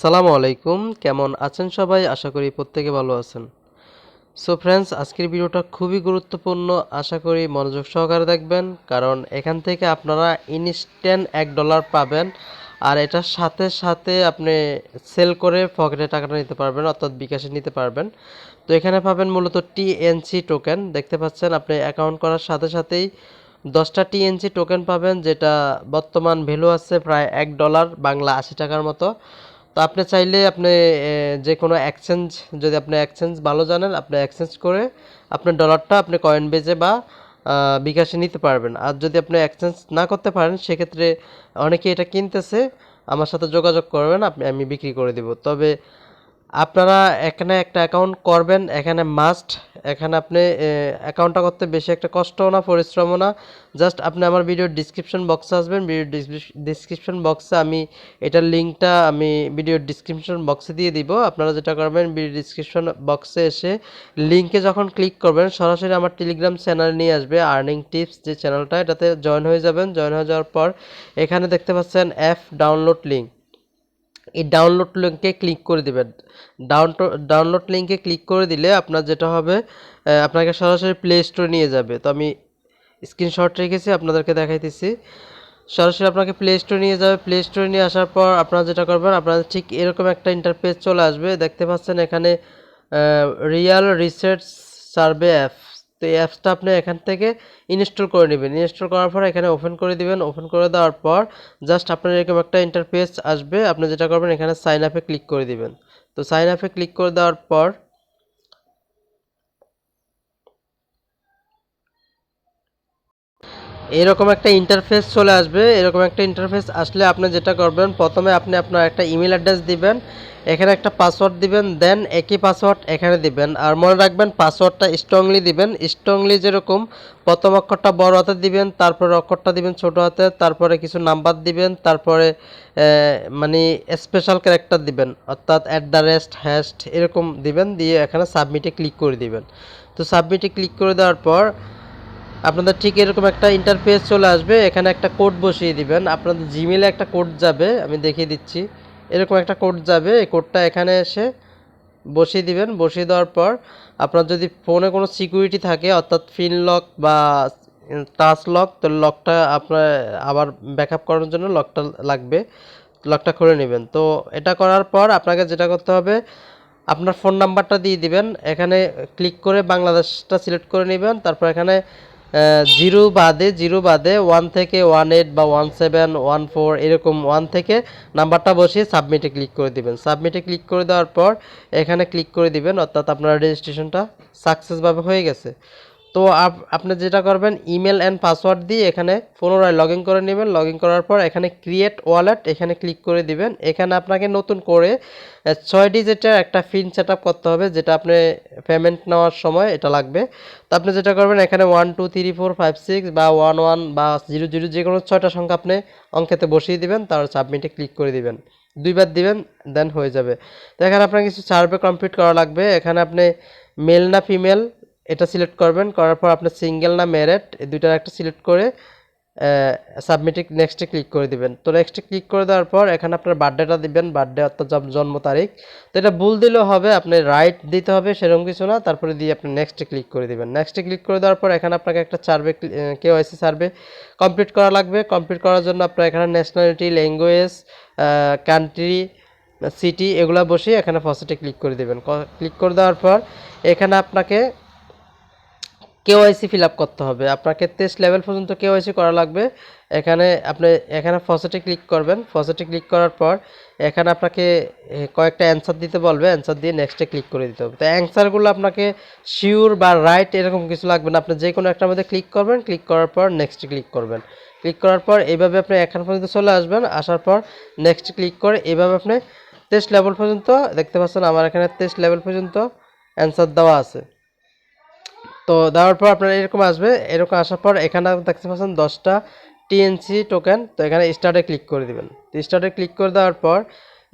আসসালামু আলাইকুম, কেমন আছেন সবাই? আশা করি প্রত্যেকে ভালো আছেন। সো ফ্রেন্ডস, আজকের ভিডিওটা খুবই গুরুত্বপূর্ণ। আশা করি মনোযোগ সহকারে দেখবেন, কারণ এখান থেকে আপনারা ইনস্ট্যান্ট $1 পাবেন। আর এটার সাথে সাথে আপনি সেল করে পকেটে টাকাটা নিতে পারবেন, অর্থাৎ বিকাশে নিতে পারবেন। তো এখানে পাবেন মূলত টিএনসি টোকেন। দেখতে পাচ্ছেন আপনি অ্যাকাউন্ট করার সাথে সাথেই 10টা টিএনসি টোকেন পাবেন, যেটা বর্তমান ভ্যালু আছে প্রায় $1, বাংলা 80 টাকার মতো। তো আপনি চাইলে আপনি যে কোনো এক্সচেঞ্জ, যদি আপনি এক্সচেঞ্জ ভালো জানেন, আপনি এক্সচেঞ্জ করে আপনার ডলারটা আপনি কয়েন বেজে বা বিকাশে নিতে পারবেন। আর যদি আপনি এক্সচেঞ্জ না করতে পারেন, সেক্ষেত্রে অনেকে এটা কিনতেছে, আমার সাথে যোগাযোগ করবেন, আমি বিক্রি করে দিব। তবে আপনারা এখানে একটা অ্যাকাউন্ট করবেন, এখানে মাস্ট। এখানে আপনি অ্যাকাউন্টটা করতে বেশি একটা কষ্টও না, পরিশ্রমও না। জাস্ট আপনি আমার ভিডিওর ডিসক্রিপশন বক্সে আসবেন। ভিডিওর ডিসক্রিপশন বক্সে আমি এটার লিঙ্কটা আমি ভিডিওর ডিসক্রিপশন বক্সে দিয়ে দিব। আপনারা যেটা করবেন, ভিডিও ডিসক্রিপশন বক্সে এসে লিঙ্কে যখন ক্লিক করবেন, সরাসরি আমার টেলিগ্রাম চ্যানেলে নিয়ে আসবে। আর্নিং টিপস যে চ্যানেলটা, এটাতে জয়েন হয়ে যাবেন। জয়েন হয়ে যাওয়ার পর এখানে দেখতে পাচ্ছেন অ্যাপ ডাউনলোড লিঙ্ক। এই ডাউনলোড লিঙ্কে ক্লিক করে দিবেন। ডাউনলোড লিঙ্কে ক্লিক করে দিলে আপনার যেটা হবে, আপনাকে সরাসরি প্লে স্টোরে নিয়ে যাবে। তো আমি স্ক্রিনশট রেখেছি, আপনাদেরকে দেখাইতেছি। সরাসরি আপনাকে প্লে স্টোরে নিয়ে যাবে। প্লে স্টোরে নিয়ে আসার পর আপনারা যেটা করবেন, আপনাদের ঠিক এরকম একটা ইন্টারফেস চলে আসবে। দেখতে পাচ্ছেন এখানে রিয়াল রিসার্চ সার্ভে অ্যাপ। তো এই অ্যাপসটা আপনি এখান থেকে ইনস্টল করে নেবেন। ইনস্টল করার পর এখানে ওপেন করে দিবেন। ওপেন করে দেওয়ার পর জাস্ট আপনার এরকম একটা ইন্টারফেস আসবে। আপনি যেটা করবেন, এখানে সাইন আপে ক্লিক করে দিবেন। তো সাইন আপে ক্লিক করে দেওয়ার পর এরকম একটা ইন্টারফেস চলে আসবে। এরকম একটা ইন্টারফেস আসলে আপনি যেটা করবেন, প্রথমে আপনি আপনার একটা ইমেল অ্যাড্রেস দিবেন, এখানে একটা পাসওয়ার্ড দিবেন, দেন একই পাসওয়ার্ড এখানে দিবেন। আর মনে রাখবেন, পাসওয়ার্ডটা স্ট্রংলি দিবেন। স্ট্রংলি যেরকম প্রথম অক্ষরটা বড় হাতে দিবেন, তারপরে অক্ষরটা দিবেন ছোট হাতে, তারপরে কিছু নাম্বার দিবেন, তারপরে মানে স্পেশাল ক্যারেক্টার দিবেন, অর্থাৎ @# এরকম দিবেন, দিয়ে এখানে সাবমিটে ক্লিক করে দিবেন। তো সাবমিটে ক্লিক করে দেওয়ার পর আপনাদের ঠিক এরকম একটা ইন্টারফেস চলে আসবে। এখানে একটা কোড বসিয়ে দিবেন। আপনাদের জিমেলে একটা কোড যাবে, আমি দেখিয়ে দিচ্ছি। এরকম একটা কোড যাবে, এই কোডটা এখানে এসে বসিয়ে দিবেন। বসিয়ে দেওয়ার পর আপনার যদি ফোনে কোনো সিকিউরিটি থাকে, অর্থাৎ পিন লক বা টাচ লক, তো লকটা আপনার আবার ব্যাকআপ করার জন্য লকটা লাগবে, লকটা খুলে নেবেন। তো এটা করার পর আপনাকে যেটা করতে হবে, আপনার ফোন নাম্বারটা দিয়ে দিবেন। এখানে ক্লিক করে বাংলাদেশটা সিলেক্ট করে নেবেন। তারপর এখানে জিরো বাদে 1 থেকে 18 বা 17 14 এরকম 1 থেকে নাম্বারটা বসিয়ে সাবমিটে ক্লিক করে দিবেন। সাবমিটে ক্লিক করে দেওয়ার পর এখানে ক্লিক করে দিবেন, অর্থাৎ আপনার রেজিস্ট্রেশনটা সাকসেসভাবে হয়ে গেছে। তো আপনি যেটা করবেন, ইমেল অ্যান্ড পাসওয়ার্ড দিয়ে এখানে পুনরায় লগ ইন করে নেবেন। লগ ইন করার পর এখানে ক্রিয়েট ওয়ালেট এখানে ক্লিক করে দিবেন। এখানে আপনাকে নতুন করে 6 ডিজিটের একটা পিন সেট আপ করতে হবে, যেটা আপনি পেমেন্ট নেওয়ার সময় এটা লাগবে। তো আপনি যেটা করবেন, এখানে 1 2 3 4 5 6 বা 1 1 বা 0 0 যে কোনো 6টা সংখ্যা আপনি অঙ্কেতে বসিয়ে দিবেন, তারপর সাবমিটে ক্লিক করে দিবেন। দুইবার দিবেন, দেন হয়ে যাবে। তো এখানে আপনার কিছু সার্ভে কমপ্লিট করা লাগবে। এখানে আপনি মেল না ফিমেল এটা সিলেক্ট করবেন। করার পর আপনি সিঙ্গেল না ম্যারেড, এই দুইটার একটা সিলেক্ট করে সাবমিটে নেক্সটে ক্লিক করে দিবেন। তো নেক্সটে ক্লিক করে দেওয়ার পর এখানে আপনার বার্থডেটা দিবেন, বার্থডে অর্থাৎ জন্ম তারিখ। তো এটা ভুল দিলেও হবে, আপনি রাইট দিতে হবে, সেরকম কিছু না। তারপরে দিয়ে আপনি নেক্সটে ক্লিক করে দিবেন। নেক্সটে ক্লিক করে দেওয়ার পর এখানে আপনাকে একটা সার্ভে কেওয়াইসি সার্ভে কমপ্লিট করা লাগবে। কমপ্লিট করার জন্য আপনার এখানে ন্যাশনালিটি, ল্যাঙ্গুয়েজ, কান্ট্রি, সিটি এগুলো বসিয়ে এখানে ফার্স্টে ক্লিক করে দেবেন। ক্লিক করে দেওয়ার পর এখানে আপনাকে কেওয়াইসি ফিল আপ করতে হবে। আপনাকে 23 লেভেল পর্যন্ত কেওয়াইসি করা লাগবে। এখানে আপনি এখানে ফার্স্টে ক্লিক করবেন। ফার্স্টে ক্লিক করার পর এখানে আপনাকে কয়েকটা অ্যান্সার দিতে বলবে, অ্যান্সার দিয়ে নেক্সটে ক্লিক করে দিতে হবে। তো অ্যান্সারগুলো আপনাকে শিওর বা রাইট এরকম কিছু লাগবে না, আপনি যে কোনো একটার মধ্যে ক্লিক করবেন। ক্লিক করার পর নেক্সটে ক্লিক করবেন। ক্লিক করার পর এইভাবে আপনি এখান পর্যন্ত চলে আসবেন। আসার পর নেক্সট ক্লিক করে এইভাবে আপনি 23 লেভেল পর্যন্ত, দেখতে পাচ্ছেন আমার এখানে 23 লেভেল পর্যন্ত অ্যান্সার দেওয়া আছে। তো দেওয়ার পর আপনার এরকম আসবে। এরকম আসার পর এখানে দেখতে পাচ্ছেন 10টা টিএনসি টোকেন। তো এখানে স্টার্টে ক্লিক করে দিবেন। তো স্টার্টে ক্লিক করে দেওয়ার পর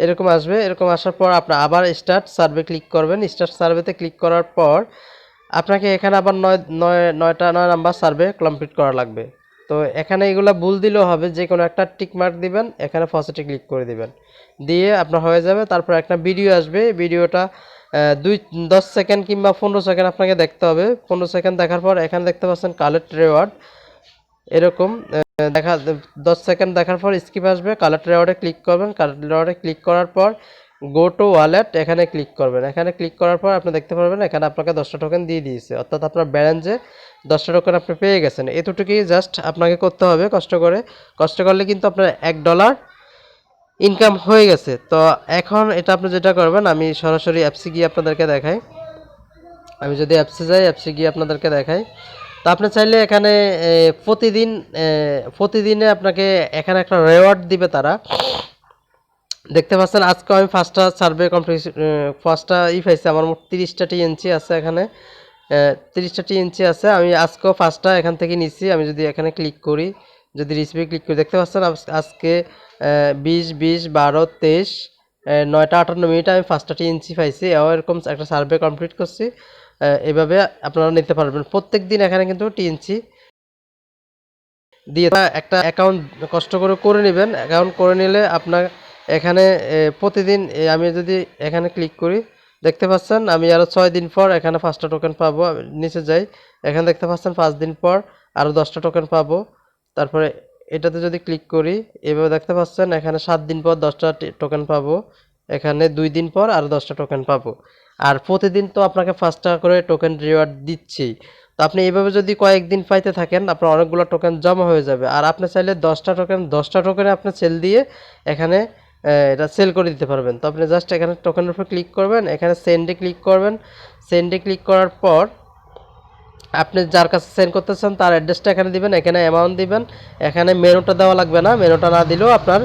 এরকম আসবে। এরকম আসার পর আপনি আবার স্টার্ট সার্ভে ক্লিক করবেন। স্টার্ট সার্ভেতে ক্লিক করার পর আপনাকে এখানে আবার 9 নাম্বার সার্ভে কমপ্লিট করা লাগবে। তো এখানে এগুলা ভুল দিলেও হবে, যে কোনো একটা টিক মার্ক দিবেন, এখানে ফসেটে ক্লিক করে দিবেন, দিয়ে আপনার হয়ে যাবে। তারপর একটা ভিডিও আসবে, ভিডিওটা 10 সেকেন্ড কিংবা 15 সেকেন্ড আপনাকে দেখতে হবে। 15 সেকেন্ড দেখার পর এখানে দেখতে পাচ্ছেন কালেক্ট রিওয়ার্ড, এরকম দেখা 10 সেকেন্ড দেখার পর স্কিপ আসবে, কালেক্ট রিওয়ার্ডে ক্লিক করবেন। কালেক্ট রিওয়ার্ডে ক্লিক করার পর গো টু ওয়ালেট এখানে ক্লিক করবেন। এখানে ক্লিক করার পর আপনি দেখতে পারবেন এখানে আপনাকে 10টা টোকেন দিয়ে দিয়েছে, অর্থাৎ আপনার ব্যালেন্সে 10টা টোকেন আপনি পেয়ে গেছেন। এতটুকুই জাস্ট আপনাকে করতে হবে কষ্ট করে। কষ্ট করলে কিন্তু আপনার $1 ইনকাম হয়ে গেছে। তো এখন এটা আপনি যেটা করবেন, আমি সরাসরি অ্যাপসে গিয়ে আপনাদেরকে দেখাই। আমি যদি অ্যাপসে যাই, অ্যাপসে গিয়ে আপনাদেরকে দেখাই। তো আপনি চাইলে এখানে প্রতিদিনে আপনাকে এখানে একটা রেওয়ার্ড দিবে তারা। দেখতে পাচ্ছেন আজকে আমি ফার্স্টটা সার্ভে কমপ্লিট, ফার্স্টটা পাইছি। আমার মোট 30টা টিএনসি আছে এখানে, 30টা টিএনসি আছে। আমি আজকেও ফার্স্টটা এখান থেকে নিচ্ছি। আমি যদি এখানে ক্লিক করি, যদি রিসিপে ক্লিক করি, দেখতে পাচ্ছেন আজকে 20, 20, 12, 23, 9টা 58 মিনিটে আমি ফার্স্টটা টিএনসি পাইছি। এরকম একটা সার্ভে কমপ্লিট করছি। এভাবে আপনারা নিতে পারবেন প্রত্যেক দিন। এখানে কিন্তু টিএনসি দিয়ে একটা অ্যাকাউন্ট কষ্ট করে নেবেন। অ্যাকাউন্ট করে নিলে আপনার এখানে প্রতিদিন আমি যদি এখানে ক্লিক করি, দেখতে পাচ্ছেন আমি আরও 6 দিন পর এখানে 5টা টোকেন পাবো। নিচে যাই, এখানে দেখতে পাচ্ছেন 5 দিন পর আরও 10টা টোকেন পাবো। তারপরে এটাতে যদি ক্লিক করি, এভাবে দেখতে পাচ্ছেন এখানে 7 দিন পর 10টা টোকেন পাবো, এখানে 2 দিন পর আরও 10টা টোকেন পাবো। আর প্রতিদিন তো আপনাকে 5 টাকা করে টোকেন রিওয়ার্ড দিচ্ছেই। তো আপনি এইভাবে যদি কয়েকদিন পাইতে থাকেন, আপনার অনেকগুলো টোকেন জমা হয়ে যাবে। আর আপনি চাইলে 10টা টোকেনে আপনি সেল দিয়ে এখানে এটা সেল করে দিতে পারবেন। তো আপনি জাস্ট এখানে টোকেনের উপর ক্লিক করবেন, এখানে সেন্ডে ক্লিক করবেন। সেন্ডে ক্লিক করার পর আপনি যার কাছে সেন্ড করতে চান তার অ্যাড্রেসটা এখানে দিবেন, এখানে অ্যামাউন্ট দিবেন। এখানে মেনুটা দেওয়া লাগবে না, মেনুটা না দিলেও আপনার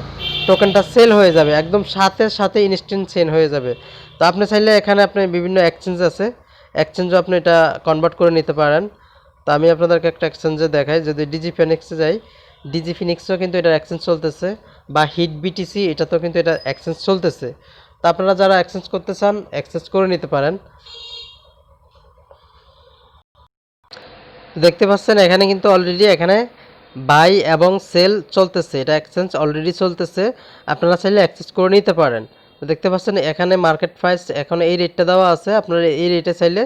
টোকেনটা সেল হয়ে যাবে, একদম সাথে সাথে ইনস্ট্যান্ট সেল হয়ে যাবে। তো আপনি চাইলে এখানে আপনি বিভিন্ন এক্সচেঞ্জ আছে, এক্সচেঞ্জও আপনি এটা কনভার্ট করে নিতে পারেন। তো আমি আপনাদেরকে একটা এক্সচেঞ্জে দেখাই। যদি ডিজি ফিনিক্সে যাই, ডিজি ফিনিক্সও কিন্তু এটা এক্সচেঞ্জ চলতেছে, বা হিট বিটিসি এটাতেও কিন্তু এটা এক্সচেঞ্জ চলতেছে। তো আপনারা যারা এক্সচেঞ্জ করতে চান এক্সচেঞ্জ করে নিতে পারেন। দেখতে পাচ্ছেন এখানে কিন্তু অলরেডি এখানে বাই এবং সেল চলতেছে, এটা এক্সচেঞ্জ অলরেডি চলতেছে। আপনারা চাইলে এক্সচেঞ্জ করে নিতে পারেন। তো দেখতে পাচ্ছেন এখানে মার্কেট প্রাইস এখন এই রেটটা দেওয়া আছে, আপনারা এই রেটে চাইলে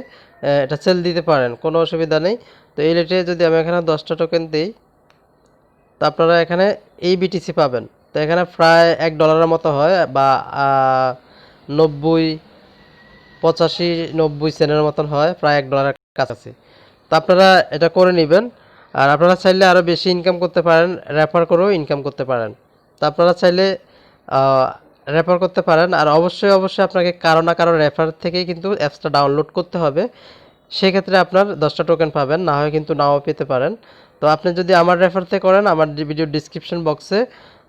এটা সেল দিতে পারেন, কোনো অসুবিধা নেই। তো এই রেটে যদি আমি এখানে 10টা টোকেন দিই, তো আপনারা এখানে এই বিটিসি পাবেন। তো এখানে প্রায় $1 মতো হয়, বা 90, 85, 90 সেন্টের মতন হয়, প্রায় $1 কাছাকাছি। তো আপনারা এটা করে নেবেন। আর আপনারা চাইলে আরও বেশি ইনকাম করতে পারেন, রেফার করেও ইনকাম করতে পারেন। তো আপনারা চাইলে রেফার করতে পারেন। আর অবশ্যই অবশ্যই আপনাকে কারো না কারো রেফার থেকেই কিন্তু অ্যাপসটা ডাউনলোড করতে হবে, সেক্ষেত্রে আপনার 10টা টোকেন পাবেন, না হয় কিন্তু নাও পেতে পারেন। তো আপনি যদি আমার রেফার থেকে করেন, আমার ভিডিও ডিসক্রিপশন বক্সে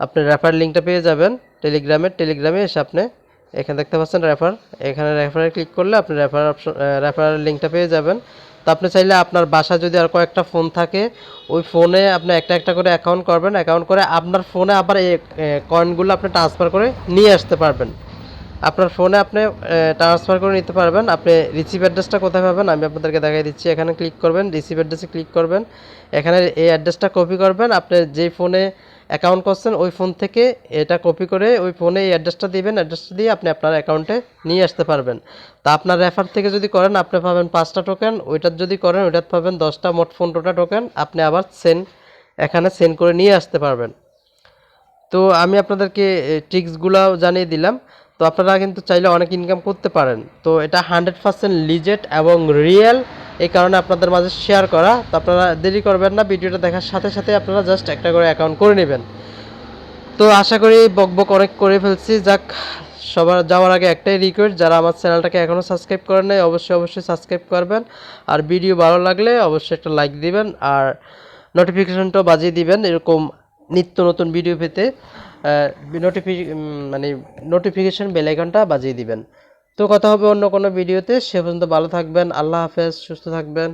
আপনি রেফার লিঙ্কটা পেয়ে যাবেন। টেলিগ্রামে এসে আপনি এখানে দেখতে পাচ্ছেন রেফার, এখানে রেফারে ক্লিক করলে আপনি রেফার লিঙ্কটা পেয়ে যাবেন। তো আপনি চাইলে আপনার বাসায় যদি আর কয়েকটা ফোন থাকে, ওই ফোনে আপনি একটা একটা করে অ্যাকাউন্ট করবেন, অ্যাকাউন্ট করে আপনার ফোনে আবার এই কয়েনগুলো আপনি ট্রান্সফার করে নিয়ে আসতে পারবেন। আপনার ফোনে আপনি ট্রান্সফার করে নিতে পারবেন। আপনি রিসিভ অ্যাড্রেসটা কোথায় পাবেন আমি আপনাদেরকে দেখাই দিচ্ছি। এখানে ক্লিক করবেন, রিসিভ অ্যাড্রেসে ক্লিক করবেন, এখানে এই অ্যাড্রেসটা কপি করবেন। আপনি যেই ফোনে অ্যাকাউন্ট করছেন ওই ফোন থেকে এটা কপি করে ওই ফোনে এই অ্যাড্রেসটা দিবেন, অ্যাড্রেসটা দিয়ে আপনি আপনার অ্যাকাউন্টে নিয়ে আসতে পারবেন। তা আপনার রেফার থেকে যদি করেন আপনি পাবেন 5টা টোকেন, ওইটার যদি করেন ওইটার পাবেন 10টা, মোট 15টা টোকেন আপনি আবার এখানে সেন্ড করে নিয়ে আসতে পারবেন। তো আমি আপনাদেরকে ট্রিক্সগুলো জানিয়ে দিলাম। তো আপনারা কিন্তু চাইলে অনেক ইনকাম করতে পারেন। তো এটা 100% লিজেট এবং রিয়েল, এই কারণে আপনাদের মাঝে শেয়ার করা। তো আপনারা দেরি করবেন না, ভিডিওটা দেখার সাথে সাথে আপনারা জাস্ট একটা করে অ্যাকাউন্ট করে নেবেন। তো আশা করি বকবক অনেক করে ফেলছি। যাক, সবার যাওয়ার আগে একটাই রিকোয়েস্ট, যারা আমার চ্যানেলটাকে এখনও সাবস্ক্রাইব করেন নাই অবশ্যই সাবস্ক্রাইব করবেন। আর ভিডিও ভালো লাগলে অবশ্যই একটা লাইক দিবেন, আর নোটিফিকেশনটাও বাজিয়ে দিবেন এরকম নিত্য নতুন ভিডিও পেতে। মানে নোটিফিকেশন বেল আইকনটা বাজিয়ে দিবেন। তো কথা হবে অন্য কোনো ভিডিওতে, সে পর্যন্ত ভালো থাকবেন। আল্লাহ হাফেজ, সুস্থ থাকবেন।